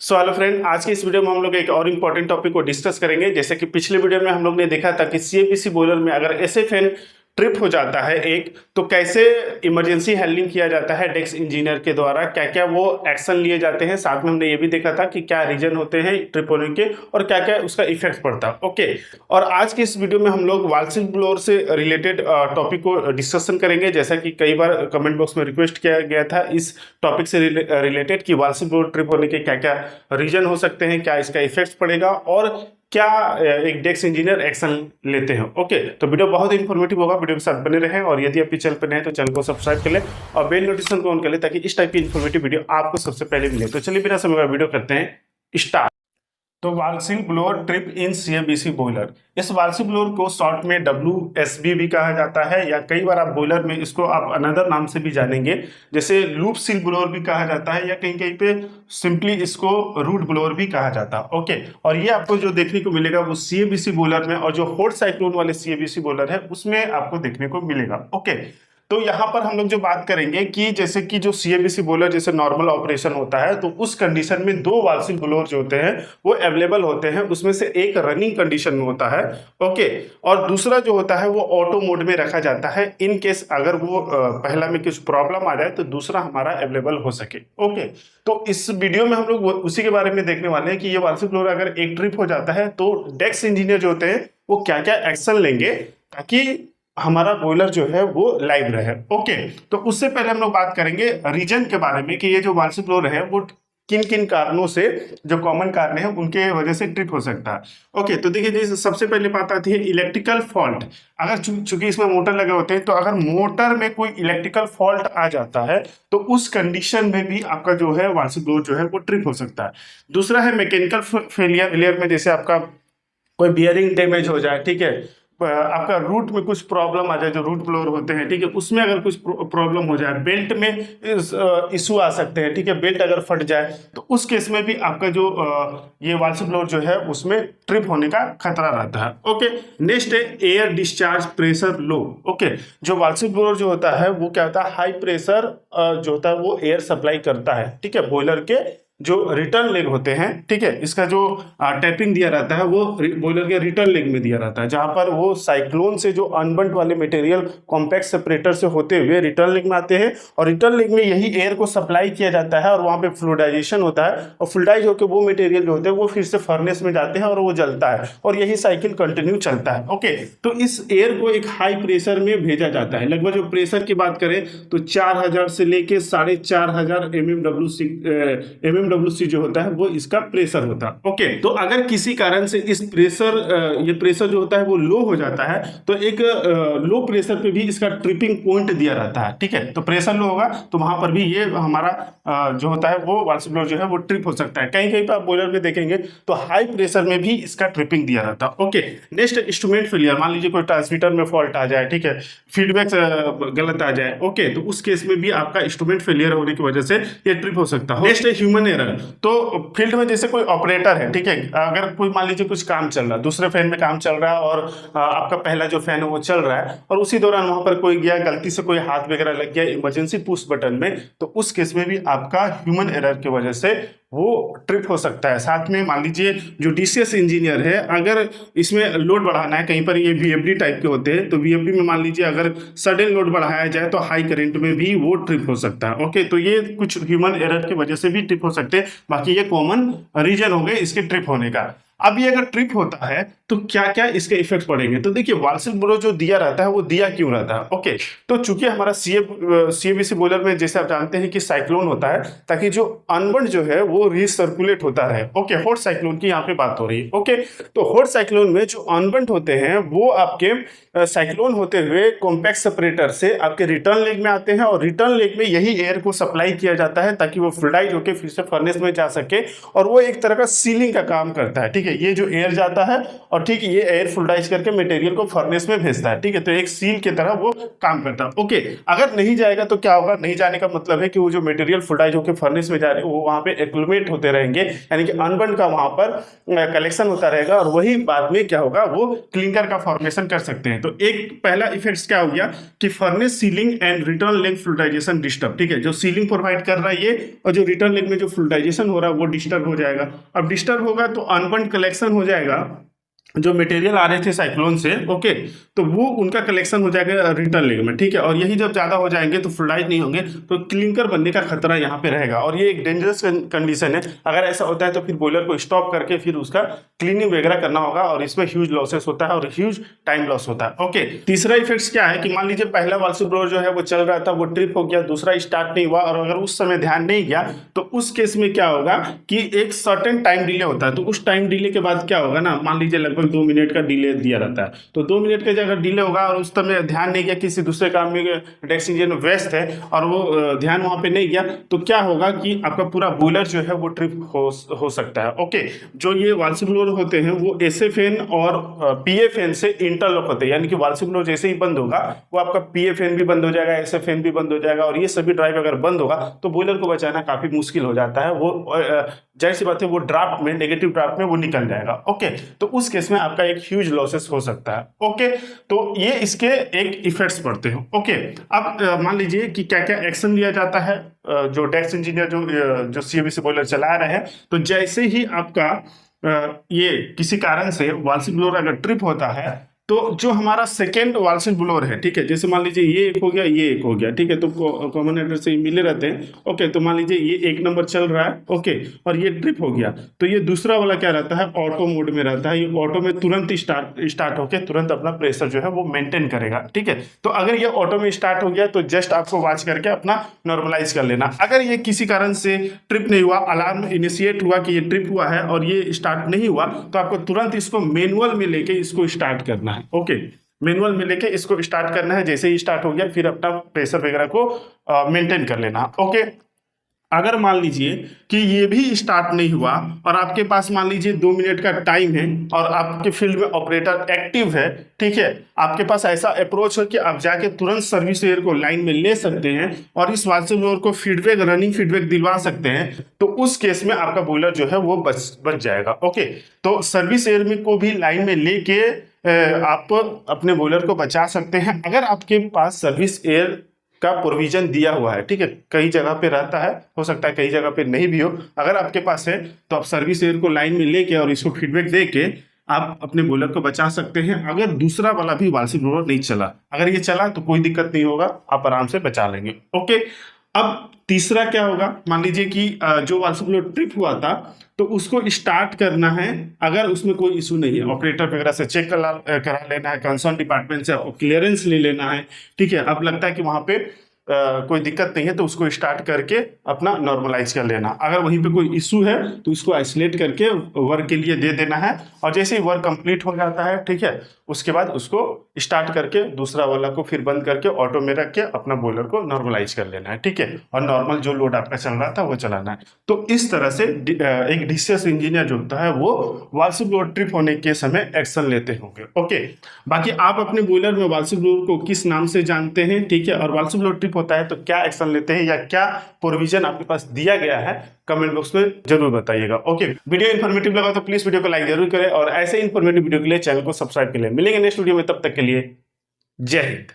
Hello friend, आज की इस वीडियो में हम लोग एक और इम्पॉर्टेंट टॉपिक को डिस्कस करेंगे। जैसे कि पिछले वीडियो में हम लोग ने देखा था कि सीएबीसी बॉयलर में अगर एसएफएन ट्रिप हो जाता है एक, तो कैसे इमरजेंसी हैंडलिंग किया जाता है डेस्क इंजीनियर के द्वारा, क्या क्या वो एक्शन लिए जाते हैं। साथ में हमने ये भी देखा था कि क्या रीजन होते हैं ट्रिप होने के और क्या क्या उसका इफेक्ट पड़ता है। ओके, और आज की इस वीडियो में हम लोग वाल्सिल ब्लोअर से रिलेटेड टॉपिक को डिस्कशन करेंगे। जैसा कि कई बार कमेंट बॉक्स में रिक्वेस्ट किया गया था इस टॉपिक से रिलेटेड कि वाल्सिल ब्लोअर ट्रिप होने के क्या क्या रीजन हो सकते हैं, क्या इसका इफेक्ट पड़ेगा और क्या एक डेस्क इंजीनियर एक्शन लेते हैं। ओके, तो वीडियो बहुत ही इन्फॉर्मेटिव होगा, वीडियो के साथ बने रहें। और यदि आप चैनल पर नए हैं तो चैनल को सब्सक्राइब कर लें और बेल नोटिफिकेशन को ऑन कर लें ताकि इस टाइप की इन्फॉर्मेटिव वीडियो आपको सबसे पहले मिले। तो चलिए बिना समय का वीडियो करते हैं स्टार्ट। तो वाल्सिल ब्लोअर ट्रिप इन सीएबीसी बॉयलर, इस वाल्सिल ब्लोअर को शॉर्ट में WSB भी कहा जाता है, या कई बार आप बॉयलर में इसको आप अनदर नाम से भी जानेंगे, जैसे लूप सील ब्लोअर भी कहा जाता है, या कहीं कहीं पे सिंपली इसको रूट ब्लोअर भी कहा जाता है। ओके, और ये आपको जो देखने को मिलेगा वो सीएबीसी बॉयलर में, और जो हॉट साइक्लोन वाले सीएबीसी बॉयलर है उसमें आपको देखने को मिलेगा। ओके, तो यहाँ पर हम लोग जो बात करेंगे कि जैसे कि जो सीएबीसी बॉयलर जैसे नॉर्मल ऑपरेशन होता है, तो उस कंडीशन में दो वाल्सिल ब्लोअर जो होते हैं वो अवेलेबल होते हैं। उसमें से एक रनिंग कंडीशन में होता है, ओके, और दूसरा जो होता है वो ऑटो मोड में रखा जाता है, इन केस अगर वो पहला में कुछ प्रॉब्लम आ जाए तो दूसरा हमारा अवेलेबल हो सके। ओके, तो इस वीडियो में हम लोग उसी के बारे में देखने वाले हैं कि ये वाल्सिल ब्लोअर अगर एक ट्रिप हो जाता है तो डेस्क इंजीनियर जो होते हैं वो क्या क्या एक्शन लेंगे ताकि हमारा बॉयलर जो है वो लाइव रहे। ओके, तो उससे पहले हम लोग बात करेंगे रीजन के बारे में कि ये जो वाल्सिल ब्लोअर है वो किन किन कारणों से, जो कॉमन कारण है उनके वजह से ट्रिप हो सकता है। ओके, तो देखिए जैसे सबसे पहले बात आती है इलेक्ट्रिकल फॉल्ट। अगर चूंकि इसमें मोटर लगे होते हैं, तो अगर मोटर में कोई इलेक्ट्रिकल फॉल्ट आ जाता है तो उस कंडीशन में भी आपका जो है वाल्सिल ब्लोअर जो है वो ट्रिप हो सकता है। दूसरा है मैकेनिकल फेलियर में, जैसे आपका कोई बियरिंग डैमेज हो जाए, ठीक है, आपका रूट में कुछ प्रॉब्लम आ जाए, जो रूट ब्लोअर होते हैं, ठीक है, उसमें अगर कुछ प्रॉब्लम हो जाए, बेल्ट में इशू आ सकते हैं, ठीक है, बेल्ट अगर फट जाए तो उस केस में भी आपका जो ये वाल्सिल ब्लोअर जो है उसमें ट्रिप होने का खतरा रहता है। ओके, नेक्स्ट है air discharge pressure low. Okay, जो वाल्सिल ब्लोअर जो होता है वो क्या होता है, हाई प्रेशर जो होता है वो एयर सप्लाई करता है, ठीक है, बॉयलर के जो रिटर्न लेग होते हैं, ठीक है, इसका जो टैपिंग दिया रहता है वो बॉयलर के रिटर्न लेग में दिया रहता है, जहां पर वो साइक्लोन से जो अनबंट वाले मटेरियल कॉम्पैक्ट सेपरेटर से होते हुए रिटर्न लेग में आते हैं, और रिटर्न लेग में यही एयर को सप्लाई किया जाता है, और वहां पे फ्लूइडाइजेशन होता है, और फ्लूइडाइज होकर वो मटेरियल जो होते हैं वो फिर से फर्नेस में जाते हैं और वो जलता है, और यही साइकिल कंटिन्यू चलता है। ओके, तो इस एयर को एक हाई प्रेशर में भेजा जाता है। लगभग जो प्रेशर की बात करें तो 4000 से लेके 4500 MMWC जो होता है वो इसका प्रेशर होता है। ओके, तो अगर किसी कारण से इस ये प्रेशर जो होता है वो लो हो जाता है, तो एक लो प्रेशर पे भी इसका ट्रिपिंग पॉइंट दिया रहता है, ठीक है, तो प्रेशर लो होगा तो वहां पर भी ये हमारा जो होता है वो वाल्सिल ब्लोअर जो है वो ट्रिप हो सकता है। कहीं कहीं पर आप बॉयलर में देखेंगे तो हाई प्रेशर में भी इसका ट्रिपिंग दिया रहता है। ओके, नेक्स्ट इंस्ट्रूमेंट फेलियर, मान लीजिए कोई ट्रांसमीटर में फॉल्ट आ जाए, ठीक है, फीडबैक गलत आ जाए, ओके, तो उस केस में भी आपका इंस्ट्रूमेंट फेलियर होने की वजह से ये ट्रिप हो सकता है। नेक्स्ट है ह्यूमन एरर। तो फील्ड में जैसे कोई ऑपरेटर है, ठीक है, अगर कोई मान लीजिए कुछ काम चल रहा है, दूसरे फैन में काम चल रहा है और आपका पहला जो फैन है वो चल रहा है, और उसी दौरान वहां पर कोई गया, गलती से कोई हाथ वगैरह लग गया इमरजेंसी पुश बटन में, तो उस केस में भी आपका ह्यूमन एरर की वजह से वो ट्रिप हो सकता है। साथ में मान लीजिए जो डीसीएस इंजीनियर है, अगर इसमें लोड बढ़ाना है, कहीं पर ये VFD टाइप के होते हैं, तो VFD में मान लीजिए अगर सडन लोड बढ़ाया जाए तो हाई करंट में भी वो ट्रिप हो सकता है। ओके, तो ये कुछ ह्यूमन एरर की वजह से भी ट्रिप हो सकते हैं, बाकी ये कॉमन रीजन हो गए इसके ट्रिप होने का। अब ये अगर ट्रिप होता है तो क्या क्या इसके इफेक्ट पड़ेंगे, तो देखिए वाल्सिल ब्लोअर जो दिया रहता है वो दिया क्यों रहता है। ओके, तो चूंकि हमारा सीएबीसी बॉयलर में जैसे आप जानते हैं कि साइक्लोन होता है ताकि जो अनबंट जो है वो रिसर्कुलेट होता रहे। ओके, हॉट साइक्लोन की यहाँ पे बात हो रही है। ओके, तो हॉट साइक्लोन में जो अनबंट होते हैं वो आपके साइक्लोन होते हुए कॉम्पैक्ट सेपरेटर से आपके रिटर्न लेग में आते हैं, और रिटर्न लेग में यही एयर को सप्लाई किया जाता है ताकि वो फ्लूइडाइज होकर फिर से फर्नेस में जा सके, और वो एक तरह का सीलिंग का काम करता है, ठीक है, है, ये जो एयर जाता है और ठीक ये एयर फ्लूइडाइज करके मटेरियल को फर्नेस में भेजता है, ठीक है। तो एक सील की तरह वो काम करता है। ओके, अगर नहीं जाएगा तो क्या होगा, नहीं जाने का मतलब है कि वो जो मटेरियल फ्लूइडाइज होकर फर्नेस में जा रहे हैं वो वहां पे एक्लूमेट होते रहेंगे, यानी कि अनबर्न का वहां पर कलेक्शन होता रहेगा और वही बाद में क्या होगा, वो क्लिंकर का फॉर्मेशन कर सकते हैं। तो एक पहला इफेक्ट क्या हो गया कि furnace sealing and return leg fluidization disturb, ठीक है। जो सीलिंग प्रोवाइड कर रहा है ये, और जो रिटर्न लेग में जो फ्लूइडाइजेशन हो रहा है वो डिस्टर्ब हो जाएगा। अब डिस्टर्ब होगा तो अनबर्न कलेक्शन हो जाएगा, जो मटेरियल आ रहे थे साइक्लोन से, ओके, तो वो उनका कलेक्शन हो जाएगा रिटर्न लेग में, ठीक है। और यही जब ज्यादा हो जाएंगे तो फ्लूइडाइज नहीं होंगे, तो क्लिंकर बनने का खतरा यहाँ पे रहेगा और ये एक डेंजरस कंडीशन है। अगर ऐसा होता है तो फिर बॉयलर को स्टॉप करके फिर उसका क्लीनिंग वगैरह करना होगा और इसमें ह्यूज लॉसेस होता है और ह्यूज टाइम लॉस होता है। ओके, तीसरा इफेक्ट क्या है कि मान लीजिए पहला वाल्व ब्लोअर जो है वो चल रहा था, वो ट्रिप हो गया, दूसरा स्टार्ट नहीं हुआ, और अगर उस समय ध्यान नहीं गया तो उस केस में क्या होगा कि एक सर्टेन टाइम डिले होता है। तो उस टाइम डिले के बाद क्या होगा ना, मान लीजिए लगभग 2 मिनट का डिले दिया रहता है, तो 2 मिनट का जगह डिले होगा और उस समय ध्यान नहीं गया, किसी दूसरे काम में डेस्क इंजीनियर व्यस्त है और वो ध्यान वहां पे नहीं गया, तो क्या होगा कि आपका पूरा बॉयलर जो है वो ट्रिप हो सकता है। ओके, जो ये वाल्व ब्लोअर होते हैं वो एसएफएन और पीएफएन से इंटरलॉक होते हैं, यानी कि वाल्व ब्लोअर जैसे ही बंद होगा वो आपका पीएफएन भी बंद हो जाएगा, एसएफएन भी बंद हो जाएगा, और ये सभी ड्राइव अगर बंद होगा तो बॉयलर को बचाना काफी मुश्किल हो जाता है। वो जाहिर सी बात है वो ड्राफ्ट में, नेगेटिव ड्राफ्ट में वो निकल जाएगा। ओके, तो उस केस में आपका एक ह्यूज लॉसेस हो सकता है। ओके, तो ये इसके एक इफेक्ट्स पड़ते हैं। ओके, अब मान लीजिए कि क्या क्या एक्शन लिया जाता है जो डेस्क इंजीनियर जो सीएबीसी बॉयलर चला रहे हैं। तो जैसे ही आपका ये किसी कारण से वाल्व ब्लोअर अगर ट्रिप होता है तो जो हमारा सेकेंड वाल्व ब्लोअर है, ठीक है, जैसे मान लीजिए ये एक हो गया, ये एक हो गया, ठीक है, तो कॉमन एड्रेस से मिले रहते हैं। ओके, तो मान लीजिए ये 1 नंबर चल रहा है, ओके, और ये ट्रिप हो गया, तो ये दूसरा वाला क्या रहता है, ऑटो मोड में रहता है। ये ऑटो में तुरंत स्टार्ट होकर तुरंत अपना प्रेशर जो है वो मेंटेन करेगा, ठीक है। तो अगर ये ऑटो में स्टार्ट हो गया तो जस्ट आपको वॉच करके अपना नॉर्मलाइज कर लेना। अगर ये किसी कारण से ट्रिप नहीं हुआ, अलार्म इनिशिएट हुआ कि ये ट्रिप हुआ है और ये स्टार्ट नहीं हुआ, तो आपको तुरंत इसको मैनुअल में लेके इसको स्टार्ट करना है। ओके, मैनुअल में लेके इसको स्टार्ट करना है। जैसे ही स्टार्ट हो गया फिर अपना प्रेशर वगैरह को मेंटेन कर लेना। ओके, अगर मान लीजिए कि ये भी स्टार्ट नहीं हुआ और आपके पास मान लीजिए 2 मिनट का टाइम है और आपके फील्ड में ऑपरेटर एक्टिव है, ठीक है, आपके पास ऐसा अप्रोच है कि आप जाके तुरंत सर्विस एयर को लाइन में ले सकते हैं और इस वाल्व ब्लोअर को फीडबैक, रनिंग फीडबैक दिलवा सकते हैं, तो उस केस में आपका बॉयलर जो है वो बच जाएगा। ओके, तो सर्विस एयर में को भी लाइन में लेके आप अपने बॉयलर को बचा सकते हैं अगर आपके पास सर्विस एयर का प्रोविजन दिया हुआ है, ठीक है। कई जगह पे रहता है, हो सकता है कई जगह पे नहीं भी हो। अगर आपके पास है तो आप सर्विस एयर को लाइन में लेके और इसको फीडबैक दे के आप अपने बॉयलर को बचा सकते हैं। अगर दूसरा वाला भी वाल्व ब्लोअर नहीं चला, अगर ये चला तो कोई दिक्कत नहीं होगा, आप आराम से बचा लेंगे। ओके, अब तीसरा क्या होगा, मान लीजिए कि जो वाल्व ब्लोअर ट्रिप हुआ था तो उसको स्टार्ट करना है। अगर उसमें कोई इशू नहीं है, ऑपरेटर वगैरह से चेक करा लेना है, कंसर्न डिपार्टमेंट से क्लियरेंस ले लेना है, ठीक है। अब लगता है कि वहां पे कोई दिक्कत नहीं है तो उसको स्टार्ट करके अपना नॉर्मलाइज कर लेना। अगर वहीं पे कोई इशू है तो उसको आइसोलेट करके वर्क के लिए दे देना है और जैसे ही वर्क कंप्लीट हो जाता है, ठीक है, उसके बाद उसको स्टार्ट करके दूसरा वाला को फिर बंद करके ऑटो में रख के अपना बॉयलर को नॉर्मलाइज कर लेना है, ठीक है, और नॉर्मल जो लोड आपका चल रहा था वो चलाना है। तो इस तरह से एक डीसीएस इंजीनियर जो होता है वो वाल्व ब्लोअर ट्रिप होने के समय एक्शन लेते होंगे। ओके, बाकी आप अपने बॉयलर में वाल्व ब्लोअर को किस नाम से जानते हैं, ठीक है, और वाल्व ब्लोअर ट्रिप होता है तो क्या एक्शन लेते हैं या क्या प्रोविजन आपके पास दिया गया है, कमेंट बॉक्स में जरूर बताइएगा। ओके, वीडियो इन्फॉर्मेटिव लगा तो प्लीज वीडियो को लाइक जरूर करें और ऐसे इन्फॉर्मेटिव वीडियो के लिए चैनल को सब्सक्राइब कर लें। मिलेंगे नेक्स्ट वीडियो में, तब तक के लिए जय हिंद।